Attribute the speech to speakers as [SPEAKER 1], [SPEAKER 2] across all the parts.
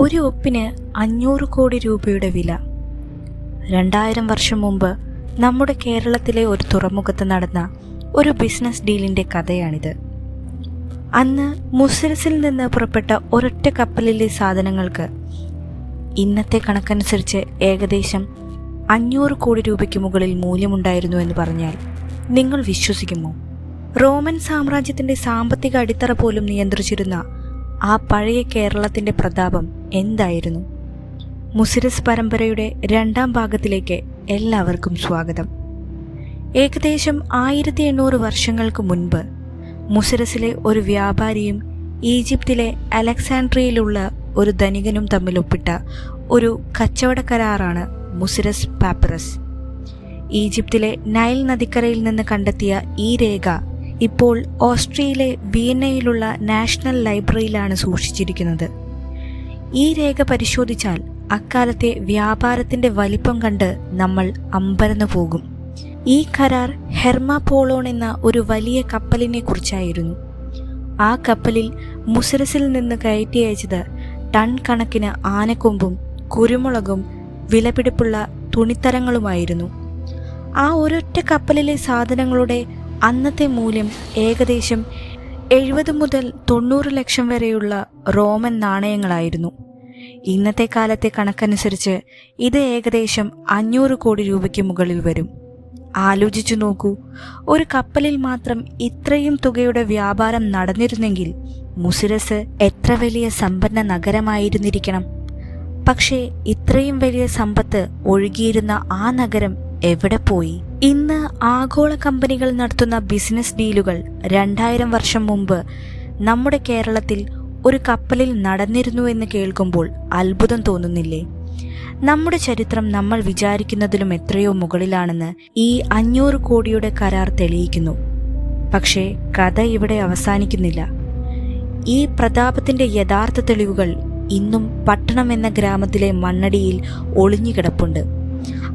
[SPEAKER 1] ഒരു ഒപ്പിന് 500 കോടി രൂപയുടെ വില. 2000 വർഷം മുമ്പ് നമ്മുടെ കേരളത്തിലെ ഒരു തുറമുഖത്ത് നടന്ന ഒരു ബിസിനസ് ഡീലിൻ്റെ കഥയാണിത്. അന്ന് മുസിരിസിൽ നിന്ന് പുറപ്പെട്ട ഒരൊറ്റ കപ്പലിലെ സാധനങ്ങൾക്ക് ഇന്നത്തെ കണക്കനുസരിച്ച് ഏകദേശം 500 കോടി രൂപയ്ക്ക് മുകളിൽ മൂല്യമുണ്ടായിരുന്നു എന്ന് പറഞ്ഞാൽ നിങ്ങൾ വിശ്വസിക്കുമോ? റോമൻ സാമ്രാജ്യത്തിൻ്റെ സാമ്പത്തിക അടിത്തറ പോലും നിയന്ത്രിച്ചിരുന്ന ആ പഴയ കേരളത്തിൻ്റെ പ്രതാപം എന്തായിരുന്നു? മുസിരിസ് പരമ്പരയുടെ 2ാം ഭാഗത്തിലേക്ക് എല്ലാവർക്കും സ്വാഗതം. ഏകദേശം 1800 വർഷങ്ങൾക്ക് മുൻപ് മുസിരിസിലെ ഒരു വ്യാപാരിയും ഈജിപ്തിലെ അലക്സാൻഡ്രിയയിലുള്ള ഒരു ധനികനും തമ്മിൽ ഒപ്പിട്ട ഒരു കച്ചവട കരാറാണ് മുസിരിസ് പാപ്പിറസ്. ഈജിപ്തിലെ നൈൽ നദിക്കരയിൽ നിന്ന് കണ്ടെത്തിയ ഈ രേഖ ഇപ്പോൾ ഓസ്ട്രിയയിലെ വിയന്നയിലുള്ള നാഷണൽ ലൈബ്രറിയിലാണ് സൂക്ഷിച്ചിരിക്കുന്നത്. ഈ രേഖ പരിശോധിച്ചാൽ അക്കാലത്തെ വ്യാപാരത്തിൻ്റെ വലിപ്പം കണ്ട് നമ്മൾ അമ്പരന്നു പോകും. ഈ കരാർ ഹെർമ പോളോൺ എന്ന ഒരു വലിയ കപ്പലിനെ കുറിച്ചായിരുന്നു. ആ കപ്പലിൽ മുസിരിസിൽ നിന്ന് കയറ്റി അയച്ചത് ടൺ കണക്കിന് ആനക്കൊമ്പും കുരുമുളകും വിലപിടിപ്പുള്ള തുണിത്തരങ്ങളുമായിരുന്നു. ആ ഒരൊറ്റ കപ്പലിലെ സാധനങ്ങളുടെ അന്നത്തെ മൂല്യം ഏകദേശം 70 മുതൽ 90 ലക്ഷം വരെയുള്ള റോമൻ നാണയങ്ങളായിരുന്നു. ഇന്നത്തെ കാലത്തെ കണക്കനുസരിച്ച് ഇത് ഏകദേശം 500 കോടി രൂപയ്ക്ക് മുകളിൽ വരും. ആലോചിച്ചു നോക്കൂ, ഒരു കപ്പലിൽ മാത്രം ഇത്രയും തുകയുടെ വ്യാപാരം നടന്നിരുന്നെങ്കിൽ മുസിരിസ് എത്ര വലിയ സമ്പന്ന നഗരമായിരുന്നിരിക്കണം. പക്ഷേ ഇത്രയും വലിയ സമ്പത്ത് ഒഴുകിയിരുന്ന ആ നഗരം എവിടെ പോയി? ഇന്ന് ആഗോള കമ്പനികൾ നടത്തുന്ന ബിസിനസ് ഡീലുകൾ 2000 വർഷം മുമ്പ് നമ്മുടെ കേരളത്തിൽ ഒരു കപ്പലിൽ നടന്നിരുന്നു എന്ന് കേൾക്കുമ്പോൾ അത്ഭുതം തോന്നുന്നില്ലേ? നമ്മുടെ ചരിത്രം നമ്മൾ വിചാരിക്കുന്നതിലും എത്രയോ മുകളിലാണെന്ന് ഈ 500 കോടിയുടെ കരാർ തെളിയിക്കുന്നു. പക്ഷേ കഥ ഇവിടെ അവസാനിക്കുന്നില്ല. ഈ പ്രതാപത്തിൻ്റെ യഥാർത്ഥ തെളിവുകൾ ഇന്നും പട്ടണം എന്ന ഗ്രാമത്തിലെ മണ്ണടിയിൽ ഒളിഞ്ഞുകിടപ്പുണ്ട്.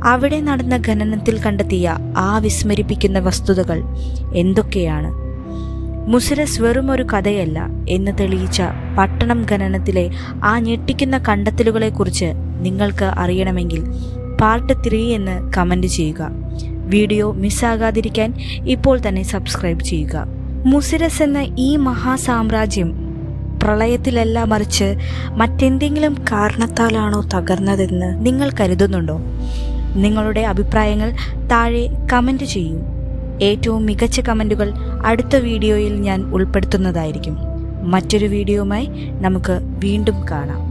[SPEAKER 1] അവിടെ നടന്ന ഖനനത്തിൽ കണ്ടെത്തിയ ആ വിസ്മരിപ്പിക്കുന്ന വസ്തുതകൾ എന്തൊക്കെയാണ്? മുസിരിസ് വെറുമൊരു കഥയല്ല എന്ന് തെളിയിച്ച പട്ടണം ഖനനത്തിലെ ആ ഞെട്ടിക്കുന്ന കണ്ടെത്തലുകളെക്കുറിച്ച് നിങ്ങൾക്ക് അറിയണമെങ്കിൽ പാർട്ട് 3 എന്ന് കമൻറ്റ് ചെയ്യുക. വീഡിയോ മിസ്സാകാതിരിക്കാൻ ഇപ്പോൾ തന്നെ സബ്സ്ക്രൈബ് ചെയ്യുക. മുസിരിസ് എന്ന ഈ മഹാസാമ്രാജ്യം പ്രളയത്തിലല്ല, മറിച്ച് മറ്റെന്തെങ്കിലും കാരണത്താലാണോ തകർന്നതെന്ന് നിങ്ങൾ കരുതുന്നുണ്ടോ? നിങ്ങളുടെ അഭിപ്രായങ്ങൾ താഴെ കമൻറ്റ് ചെയ്യൂ. ഏറ്റവും മികച്ച കമൻറ്റുകൾ അടുത്ത വീഡിയോയിൽ ഞാൻ ഉൾപ്പെടുത്തുന്നതായിരിക്കും. മറ്റൊരു വീഡിയോയുമായി നമുക്ക് വീണ്ടും കാണാം.